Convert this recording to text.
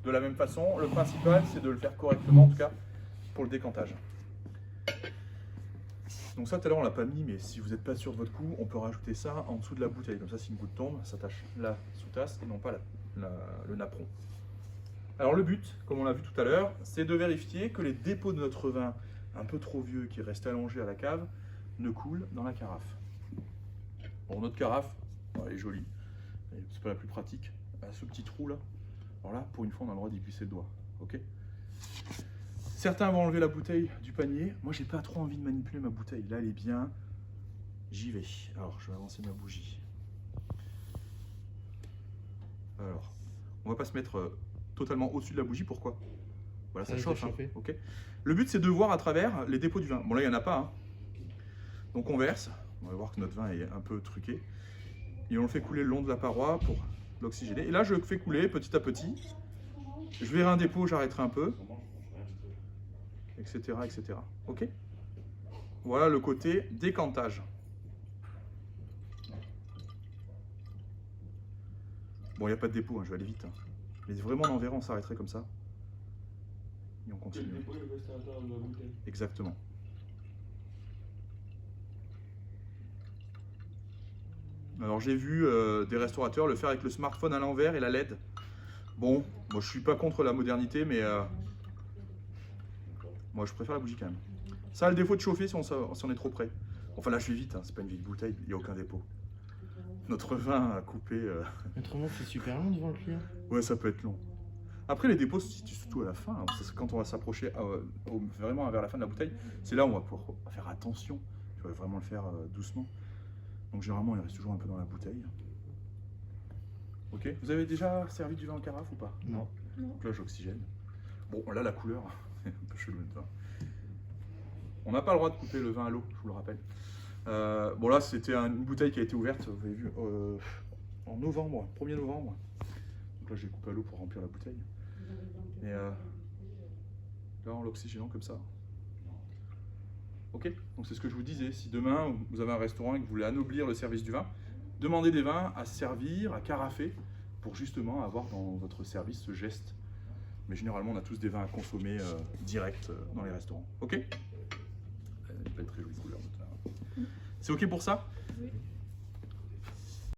de la même façon. Le principal, c'est de le faire correctement, en tout cas pour le décantage. Donc ça, tout à l'heure, on l'a pas mis, mais si vous n'êtes pas sûr de votre coup, on peut rajouter ça en dessous de la bouteille. Comme ça, si une goutte tombe, ça tâche la sous-tasse et non pas le napperon. Alors le but, comme on l'a vu tout à l'heure, c'est de vérifier que les dépôts de notre vin un peu trop vieux qui reste allongé à la cave ne coulent dans la carafe. Bon, notre carafe, elle est jolie, c'est pas la plus pratique. Elle a ce petit trou là. Alors là, pour une fois, on a le droit d'y glisser le doigt. Ok ? Certains vont enlever la bouteille du panier. Moi, j'ai pas trop envie de manipuler ma bouteille. Là, elle est bien. J'y vais. Alors, je vais avancer ma bougie. Alors, on va pas se mettre totalement au-dessus de la bougie. Pourquoi ? Voilà, ça chauffe. Hein, ok. Le but, c'est de voir à travers les dépôts du vin. Bon, là, il n'y en a pas. Hein. Donc, on verse. On va voir que notre vin est un peu truqué. Et on le fait couler le long de la paroi pour l'oxygéner. Et là, je le fais couler petit à petit. Je verrai un dépôt, j'arrêterai un peu. Etc. etc. Ok ? Voilà le côté décantage. Bon, il n'y a pas de dépôt, hein, je vais aller vite. Hein. Mais vraiment, en enverra, on s'arrêterait comme ça. Et on continue. Le dépôt, il reste à l'intérieur de la bouteille. Exactement. Alors j'ai vu des restaurateurs le faire avec le smartphone à l'envers et la LED. Bon, moi je suis pas contre la modernité, mais moi je préfère la bougie quand même. Ça a le défaut de chauffer si on est trop près. Enfin là je vais vite, hein, c'est pas une vieille bouteille, il n'y a aucun dépôt. Notre vin a coupé. Autrement, c'est super long devant le client. Ouais, ça peut être long. Après les dépôts, c'est surtout à la fin. Hein, parce que quand on va s'approcher vraiment vers la fin de la bouteille, c'est là où on va pouvoir faire attention. Tu vas vraiment le faire doucement. Donc généralement, il reste toujours un peu dans la bouteille. Ok. Vous avez déjà servi du vin en carafe ou pas? Non. Donc là, j'oxygène. Bon, là, la couleur, c'est un peu chelou le vin. On n'a pas le droit de couper le vin à l'eau, je vous le rappelle. Bon là, c'était une bouteille qui a été ouverte, vous avez vu, en novembre, 1er novembre. Donc là, j'ai coupé à l'eau pour remplir la bouteille. Et là, en l'oxygénant comme ça. Ok, donc c'est ce que je vous disais. Si demain, vous avez un restaurant et que vous voulez anoblir le service du vin, demandez des vins à servir, à carafer, pour justement avoir dans votre service ce geste. Mais généralement, on a tous des vins à consommer direct dans les restaurants. Ok ? Elle peut être très jolie couleur. C'est ok pour ça ? Oui.